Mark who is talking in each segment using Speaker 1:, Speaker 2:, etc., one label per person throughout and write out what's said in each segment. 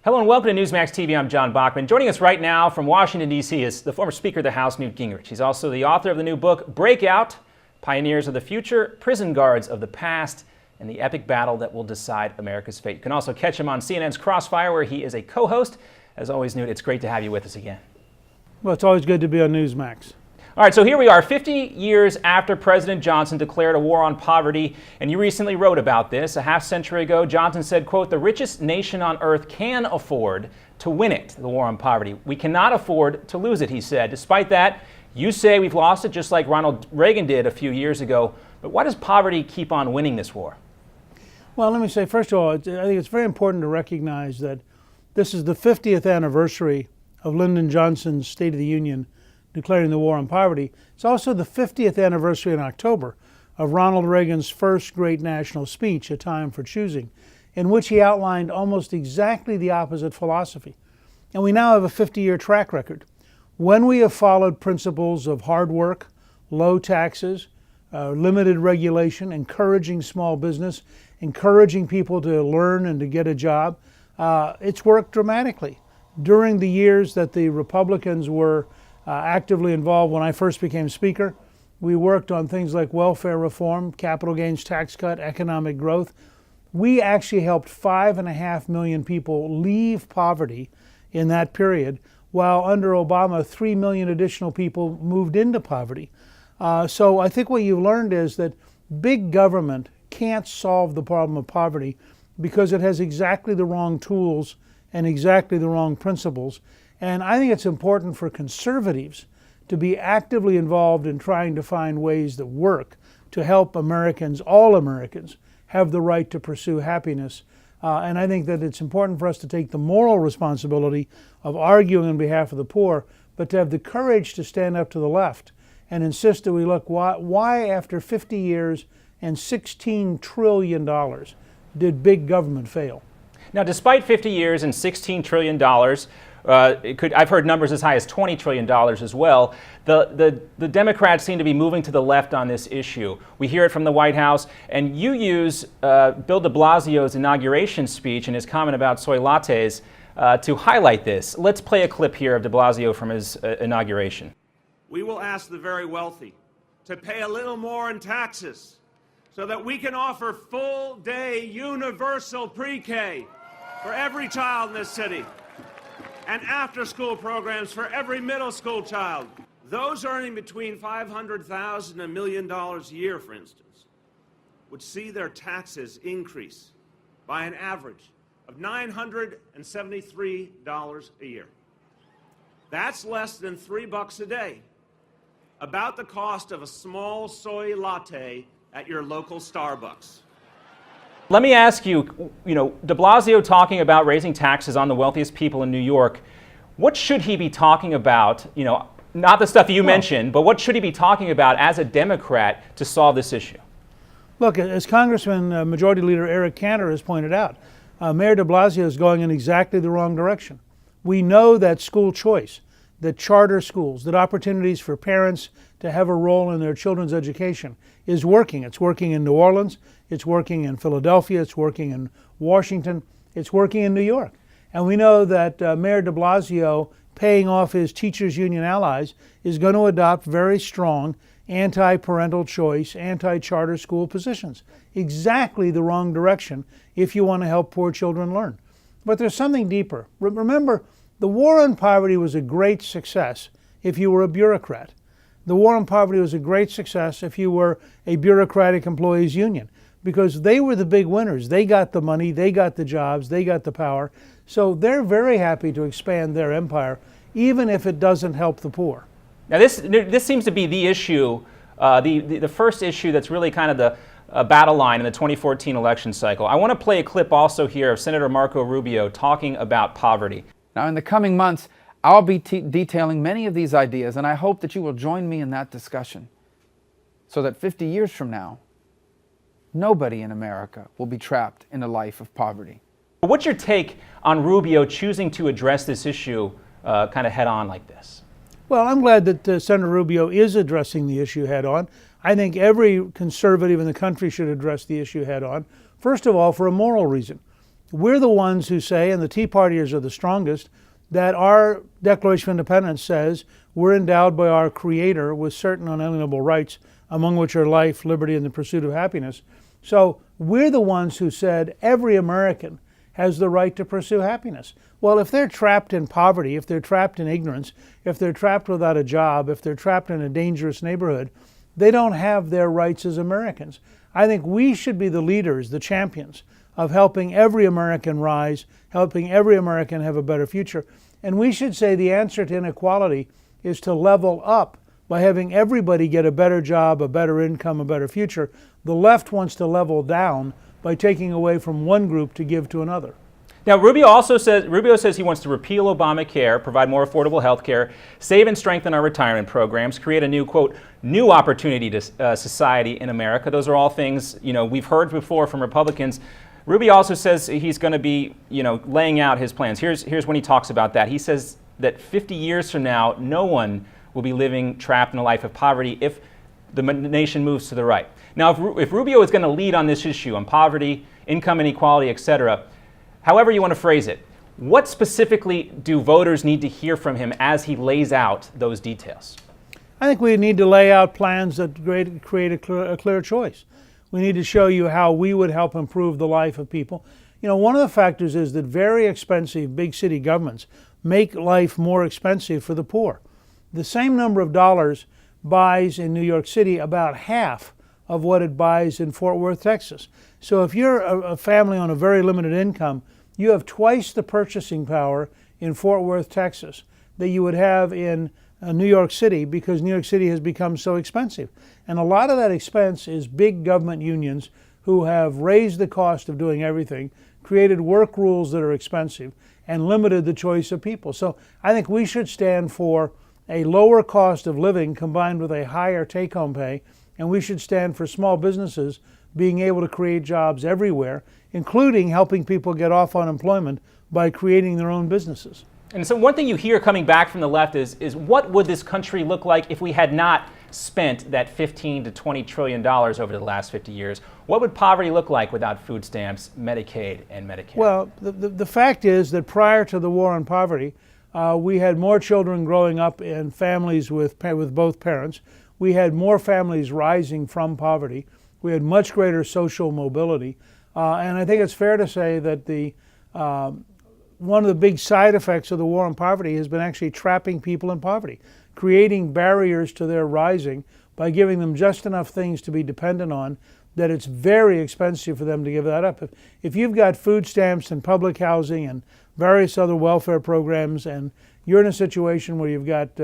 Speaker 1: Hello and welcome to Newsmax TV. I'm John Bachman. Joining us right now from Washington, D.C. is the former Speaker of the House, Newt Gingrich. He's also the author of the new book, Breakout, Pioneers of the Future, Prison Guards of the Past, and the Epic Battle That Will Decide America's Fate. You can also catch him on CNN's Crossfire, where he is a co-host. As always, Newt, it's great to have you with us again.
Speaker 2: Well, it's always good to be on Newsmax.
Speaker 1: All right, so here we are, 50 years after President Johnson declared a war on poverty, and you recently wrote about this. A half century ago, Johnson said, quote, "The richest nation on earth can afford to win it," the war on poverty. "We cannot afford to lose it," he said. Despite that, you say we've lost it just like Ronald Reagan did a few years ago. But why does poverty keep on winning this war?
Speaker 2: Well, let me say, first of all, I think it's very important to recognize that this is the 50th anniversary of Lyndon Johnson's State of the Union declaring the war on poverty. It's also the 50th anniversary in October of Ronald Reagan's first great national speech, A Time for Choosing, in which he outlined almost exactly the opposite philosophy. And we now have a 50-year track record. When we have followed principles of hard work, low taxes, limited regulation, encouraging small business, encouraging people to learn and to get a job, it's worked dramatically. During the years that the Republicans were actively involved, when I first became Speaker, we worked on things like welfare reform, capital gains tax cut, economic growth. We actually helped 5.5 million people leave poverty in that period, while under Obama, 3 million additional people moved into poverty. So I think what you've learned is that big government can't solve the problem of poverty because it has exactly the wrong tools and exactly the wrong principles. And I think it's important for conservatives to be actively involved in trying to find ways that work to help Americans, all Americans, have the right to pursue happiness. And I think that it's important for us to take the moral responsibility of arguing on behalf of the poor, but to have the courage to stand up to the left and insist that we look, why after 50 years and $16 trillion did big government fail?
Speaker 1: Now, despite 50 years and $16 trillion, I've heard numbers as high as $20 trillion as well. The Democrats seem to be moving to the left on this issue. We hear it from the White House, and you use Bill de Blasio's inauguration speech and his comment about soy lattes to highlight this. Let's play a clip here of de Blasio from his inauguration.
Speaker 3: "We will ask the very wealthy to pay a little more in taxes so that we can offer full-day universal pre-K for every child in this city, and after-school programs for every middle school child. Those earning between $500,000 and $1 million a year, for instance, would see their taxes increase by an average of $973 a year. That's less than $3 a day, about the cost of a small soy latte at your local Starbucks."
Speaker 1: Let me ask you, de Blasio talking about raising taxes on the wealthiest people in New York, what should he be talking about, not the stuff that you mentioned, but what should he be talking about as a Democrat to solve this issue?
Speaker 2: Look, as Congressman Majority Leader Eric Cantor has pointed out, Mayor de Blasio is going in exactly the wrong direction. We know that school choice, that charter schools, that opportunities for parents to have a role in their children's education is working. It's working in New Orleans, it's working in Philadelphia, it's working in Washington, it's working in New York. And we know that Mayor de Blasio, paying off his teachers union allies, is going to adopt very strong anti-parental choice, anti-charter school positions. Exactly the wrong direction if you want to help poor children learn. But there's something deeper. Remember, the war on poverty was a great success if you were a bureaucrat. The war on poverty was a great success if you were a bureaucratic employees union, because they were the big winners. They got the money, they got the jobs, they got the power. So they're very happy to expand their empire, even if it doesn't help the poor.
Speaker 1: Now this seems to be the issue, the first issue that's really kind of the battle line in the 2014 election cycle. I want to play a clip also here of Senator Marco Rubio talking about poverty.
Speaker 4: Now, in the coming months, I'll be detailing many of these ideas, and I hope that you will join me in that discussion so that 50 years from now, nobody in America will be trapped in a life of poverty.
Speaker 1: What's your take on Rubio choosing to address this issue kind of head on like this?
Speaker 2: Well, I'm glad that Senator Rubio is addressing the issue head on. I think every conservative in the country should address the issue head on. First of all, for a moral reason. we're the ones who say, and the Tea Partiers are the strongest, that our Declaration of Independence says we're endowed by our Creator with certain unalienable rights, among which are life, liberty, and the pursuit of happiness. So we're the ones who said every American has the right to pursue happiness. Well, if they're trapped in poverty, if they're trapped in ignorance, if they're trapped without a job, if they're trapped in a dangerous neighborhood, they don't have their rights as Americans. I think we should be the leaders, the champions, of helping every American rise, helping every American have a better future. And we should say the answer to inequality is to level up by having everybody get a better job, a better income, a better future. The left wants to level down by taking away from one group to give to another.
Speaker 1: Now, Rubio says he wants to repeal Obamacare, provide more affordable health care, save and strengthen our retirement programs, create a new, quote, new opportunity to society in America. Those are all things, we've heard before from Republicans. Rubio also says he's going to be, laying out his plans. Here's when he talks about that. He says that 50 years from now, no one will be living trapped in a life of poverty if the nation moves to the right. Now, if Rubio is going to lead on this issue, on poverty, income inequality, etc., however you want to phrase it, what specifically do voters need to hear from him as he lays out those details?
Speaker 2: I think we need to lay out plans that create a clear choice. We need to show you how we would help improve the life of people. One of the factors is that very expensive big city governments make life more expensive for the poor. The same number of dollars buys in New York City about half of what it buys in Fort Worth, Texas. So if you're a family on a very limited income, you have twice the purchasing power in Fort Worth, Texas, that you would have in New York City, because New York City has become so expensive. And a lot of that expense is big government unions who have raised the cost of doing everything, created work rules that are expensive, and limited the choice of people. So I think we should stand for a lower cost of living combined with a higher take-home pay, and we should stand for small businesses being able to create jobs everywhere, including helping people get off unemployment by creating their own businesses.
Speaker 1: And so one thing you hear coming back from the left is what would this country look like if we had not spent that $15 to $20 trillion over the last 50 years? What would poverty look like without food stamps, Medicaid, and Medicare?
Speaker 2: Well, the fact is that prior to the war on poverty, we had more children growing up in families with both parents. We had more families rising from poverty. We had much greater social mobility. And I think it's fair to say that one of the big side effects of the war on poverty has been actually trapping people in poverty, creating barriers to their rising by giving them just enough things to be dependent on that it's very expensive for them to give that up. If you've got food stamps and public housing and various other welfare programs, and you're in a situation where you've got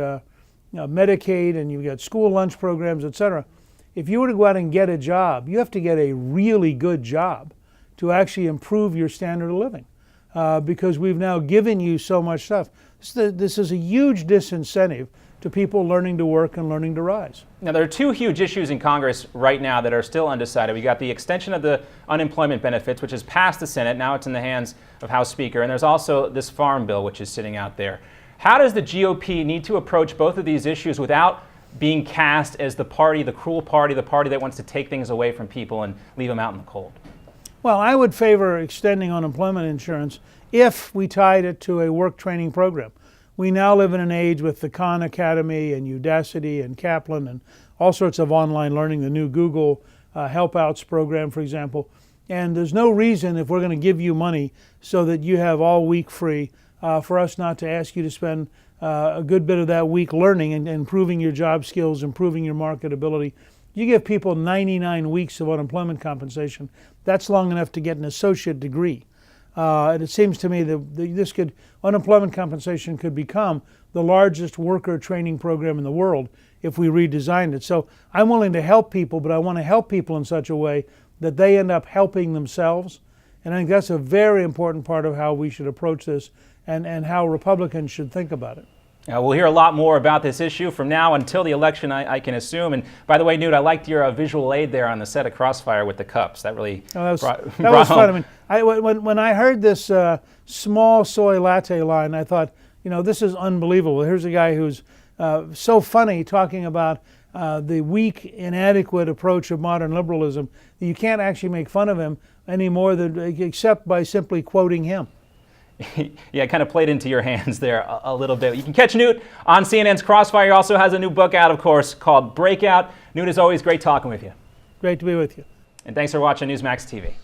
Speaker 2: Medicaid and you've got school lunch programs, etc., if you were to go out and get a job, you have to get a really good job to actually improve your standard of living, because we've now given you so much stuff. This is a huge disincentive to people learning to work and learning to rise.
Speaker 1: Now, there are two huge issues in Congress right now that are still undecided. We got the extension of the unemployment benefits, which has passed the Senate. Now it's in the hands of House Speaker. And there's also this farm bill, which is sitting out there. How does the GOP need to approach both of these issues without being cast as the party, the cruel party, the party that wants to take things away from people and leave them out in the cold?
Speaker 2: Well, I would favor extending unemployment insurance if we tied it to a work training program. We now live in an age with the Khan Academy and Udacity and Kaplan and all sorts of online learning, the new Google Help Outs program, for example. And there's no reason, if we're going to give you money so that you have all week free, for us not to ask you to spend a good bit of that week learning and improving your job skills, improving your marketability. You give people 99 weeks of unemployment compensation. That's long enough to get an associate degree. And it seems to me that unemployment compensation could become the largest worker training program in the world if we redesigned it. So I'm willing to help people, but I want to help people in such a way that they end up helping themselves. And I think that's a very important part of how we should approach this and how Republicans should think about it.
Speaker 1: We'll hear a lot more about this issue from now until the election, I can assume. And by the way, Newt, I liked your visual aid there on the set of Crossfire with the cups. That really
Speaker 2: that
Speaker 1: brought
Speaker 2: was
Speaker 1: home.
Speaker 2: fun. I mean, when I heard this small soy latte line, I thought, this is unbelievable. Here's a guy who's so funny talking about the weak, inadequate approach of modern liberalism, that you can't actually make fun of him any more than except by simply quoting him.
Speaker 1: Yeah, kind of played into your hands there a little bit. You can catch Newt on CNN's Crossfire. He also has a new book out, of course, called Breakout. Newt, as always, great talking with you.
Speaker 2: Great to be with you.
Speaker 1: And thanks for watching Newsmax TV.